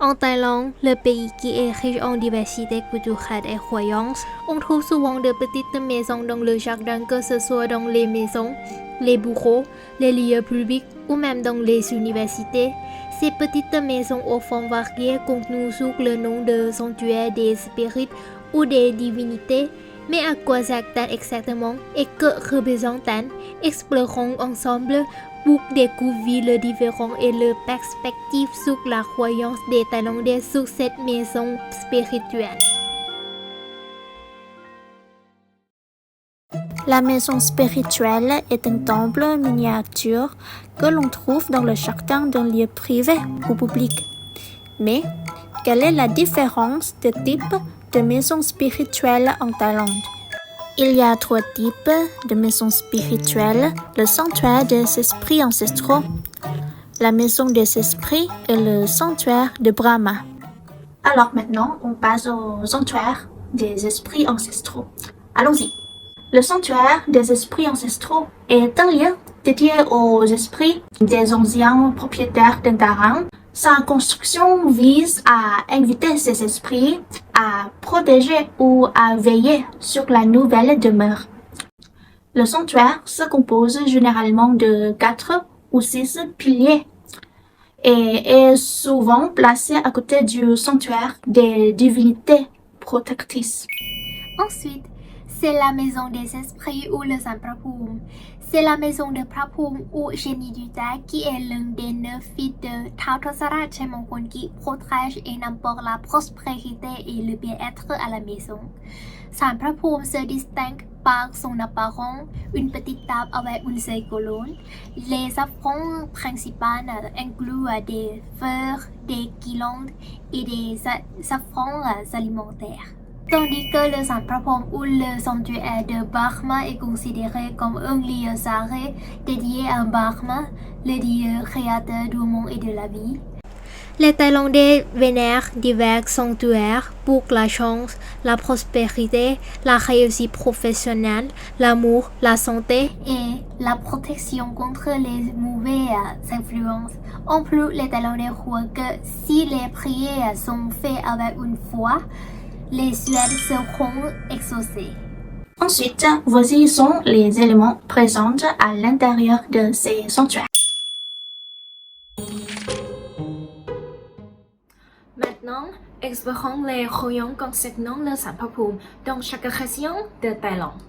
En Thaïlande, le pays qui est riche en diversité culturelle et croyances, on trouve souvent de petites maisons dans le jardin, que ce soit dans les maisons, les bureaux, les lieux publics ou même dans les universités. Ces petites maisons aux formes variées contenues sous le nom de sanctuaires des spirites ou des divinités. Mais à quoi servent-elles exactement et que représentent-elles? Explorons ensemble pour découvrir les différents et les perspectives sur la croyance des Thaïlandais sur cette maison spirituelle. La maison spirituelle est un temple miniature que l'on trouve dans le jardin d'un lieu privé ou public. Mais quelle est la différence de type de maison spirituelle en Thaïlande? Il y a 3 types de maisons spirituelles: le sanctuaire des esprits ancestraux, la maison des esprits et le sanctuaire de Brahma. Alors maintenant, on passe au sanctuaire des esprits ancestraux. Allons-y. Le sanctuaire des esprits ancestraux est un lieu dédié aux esprits des anciens propriétaires d'un terrain. Sa construction vise à inviter ces esprits à protéger ou à veiller sur la nouvelle demeure. Le sanctuaire se compose généralement de 4 ou 6 piliers et est souvent placé à côté du sanctuaire des divinités protectrices. Ensuite, c'est la maison des esprits ou le Samprapoum. C'est la maison de Prapoum ou génie du Thaï qui est l'un des 9 fils de Thao Chemongkon qui protège et n'importe la prospérité et le bien-être à la maison. Samprapoum se distingue par son apparence, une petite table avec une seule colonne. Les affronts principaux incluent des fleurs, des guirlandes et des affronts alimentaires. Tandis que le Samprapoum ou le sanctuaire de Brahma est considéré comme un lieu sacré dédié à Brahma, le dieu créateur du monde et de la vie. Les Thaïlandais vénèrent divers sanctuaires pour la chance, la prospérité, la réussite professionnelle, l'amour, la santé et la protection contre les mauvaises influences. En plus, les Thaïlandais croient que si les prières sont faites avec une foi, les souhaits seront exaucés. Ensuite, voici sont les éléments présents à l'intérieur de ces sanctuaires. Maintenant, explorons les royaumes concernant le Samprapoum dans chaque région de Thaïlande.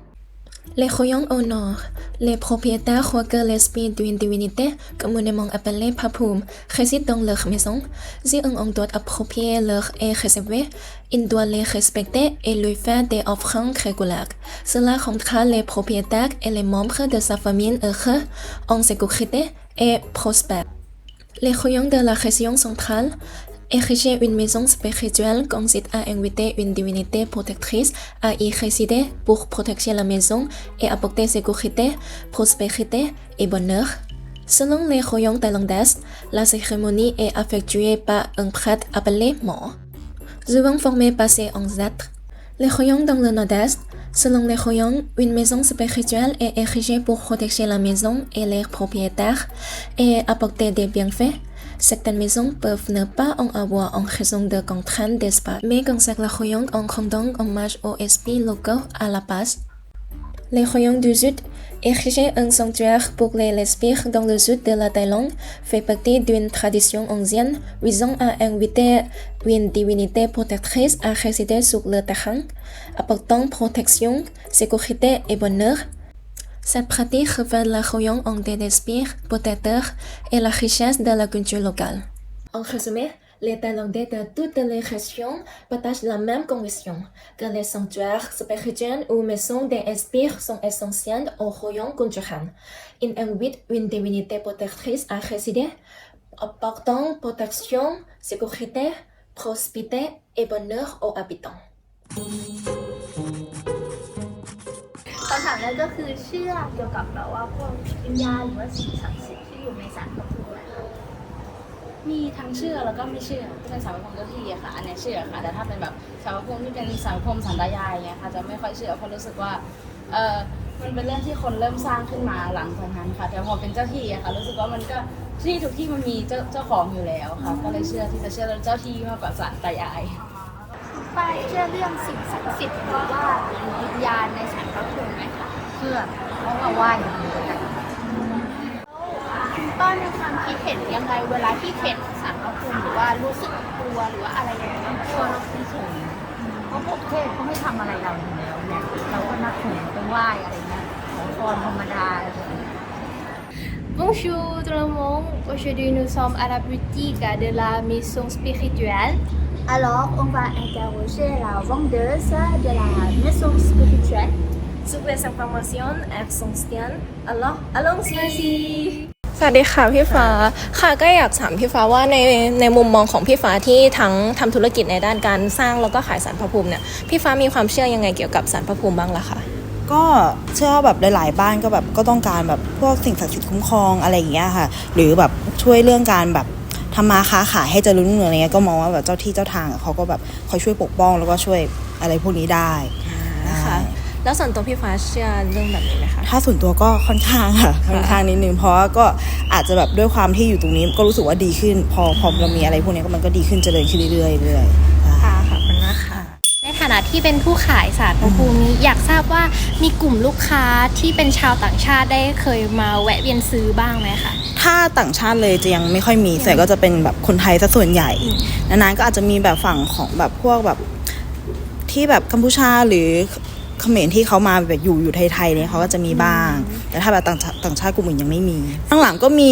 Les royaumes au nord, les propriétaires croient que l'esprit d'une divinité, communément appelée Prapoum, réside dans leur maison. Si un endroit approprié leur est réservé, ils doivent les respecter et lui faire des offrandes régulières. Cela rendra les propriétaires et les membres de sa famille heureux, en sécurité et prospères. Les royaumes de la région centrale, ériger une maison spirituelle consiste à inviter une divinité protectrice à y résider pour protéger la maison et apporter sécurité, prospérité et bonheur. Selon les royaumes thaïlandais, la cérémonie est effectuée par un prêtre appelé mort, souvent formé par ses ancêtres. Les royaumes dans le nord-est, selon les royaumes, une maison spirituelle est érigée pour protéger la maison et les propriétaires et apporter des bienfaits. Certaines maisons peuvent ne pas en avoir en raison de contraintes d'espace, mais conservent le royaume en rendant hommage aux esprits locaux à la base. Les royaumes du sud, ériger un sanctuaire pour les esprits dans le sud de la Thaïlande, fait partie d'une tradition ancienne visant à inviter une divinité protectrice à résider sur le terrain, apportant protection, sécurité et bonheur. Cette pratique révèle le royaume en des esprits protecteurs et la richesse de la culture locale. En résumé, les Thaïlandais de toutes les régions partagent la même conviction que les sanctuaires spirituels ou maisons des esprits sont essentiels au royaume culturel. Ils invitent une divinité protectrice à résider, apportant protection, sécurité, prospérité et bonheur aux habitants. คำถามแรกก็คือเชื่อเกี่ยวกับแบบว่าพวกวิญญาณหรือว่าสิ่งศักดิ์สิทธิ์ที่อยู่ในศาลพระภูมิอะไรคะ มีทั้งเชื่อแล้วก็ไม่เชื่อที่เป็นสารพระภูมิเจ้าที่อะค่ะอันนี้เชื่อค่ะแต่ถ้าเป็นแบบสารพระภูมิที่เป็นสารพระภูมิสันตายายอย่างเงี้ยค่ะจะไม่ค่อยเชื่อเพราะรู้สึกว่ามันเป็นเรื่องที่คนเริ่มสร้างขึ้นมาหลังจากนั้นค่ะแต่พอเป็นเจ้าที่อะค่ะรู้สึกว่ามันก็ ที่ทุกที่มันมีเจ้าของอยู่แล้วค่ะก็เลยเชื่อที่จะเชื่อเจ้าที่มากกว่าศาลตายาย ป้ายเชื่อเรื่องสิ่งศักดิ์สิทธิ์หรือว่าวิญญาณในศาลพระภูมิไหมคะ เชื่อเพราะว่าไหว้อย่างนี้กัน คุณป้ามีความคิดเห็นยังไงเวลาที่เห็นศาลพระภูมิหรือว่ารู้สึกกลัวหรือว่าอะไรอย่างเงี้ย ตัวเราเฉยๆเพราะพวกเทพเขาไม่ทำอะไรเราอยู่แล้วเนี่ยเราก็นับถือไปไหว้อะไรเงี้ยขอพรธรรมดาอะไรแบบนี้ Bonjour tout le monde, aujourd'hui nous sommes à la boutique de la maison spirituelle. Alors on va interroger la vendeuse de la maison spirituelle. Toutes les informations elles sont tiennes alors allons-y สวัสดีค่ะพี่ฟ้าค่ะก็อยากถามพี่ฟ้าว่าในมุมมองของพี่ฟ้าที่ทั้งทำธุรกิจในด้านการสร้างแล้วก็ขายศาลพระภูมิเนี่ยพี่ฟ้ามีความเชื่อยังไงเกี่ยวกับศาลพระภูมิบ้างล่ะคะก็เชื่อว่าแบบหลายๆบ้านก็แบบก็ต้องการแบบพวกสิ่งศักดิ์สิทธิ์คุ้มครองอะไรอย่างเงี้ยค่ะหรือแบบช่วยเรื่องการแบบทำมาค้าขายให้เจริญรุ่งเรืองอะไรเงี้ยก็มองว่าแบบเจ้าที่เจ้าทางเขาก็แบบคอยช่วยปกป้องแล้วก็ช่วยอะไรพวกนี้ได้นะคะแล้วส่วนตัวพี่ฟ้าเชื่อเรื่องแบบนี้ไหมคะถ้าส่วนตัวก็ค่อนข้างค่ะค่อนข้างนิดนึงเพราะว่าก็อาจจะแบบด้วยความที่อยู่ตรงนี้ก็รู้สึกว่าดีขึ้นพอเรามีอะไรพวกนี้ก็มันก็ดีขึ้นเจริญขึ้นเรื่อยๆค่ะขอบคุณนะคะ ในฐานะที่เป็นผู้ขายศาลพระภูมินี้อยากทราบว่ามีกลุ่มลูกค้าที่เป็นชาวต่างชาติได้เคยมาแวะเวียนซื้อบ้างไหมคะ ถ้าต่างชาติเลยจะยังไม่ค่อยมีส่วนใหญ่ก็จะเป็นแบบคนไทยซะส่วนใหญ่นานๆก็อาจจะมีแบบฝั่งของแบบพวกแบบที่แบบกัมพูชาหรือเขมรที่เขามาแบบอยู่ไทยๆเนี่ยเขาก็จะมีบ้างแต่ถ้าแบบต่างชาติกลุ่มอื่นยังไม่มีข้างหลังก็มี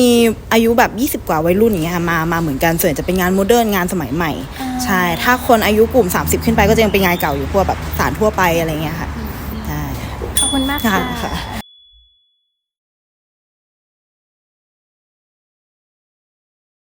อายุแบบ20กว่าวัยรุ่นอย่างเงี้ยค่ะมาเหมือนกันส่วนใหญ่จะเป็นงานโมเดิร์นงานสมัยใหม่ใช่ถ้าคนอายุกลุ่ม30ขึ้นไปก็จะยังเป็นงานเก่าอยู่พวกแบบศาลทั่วไปอะไรเงี้ยค่ะใช่ ขอบคุณมากค่ะ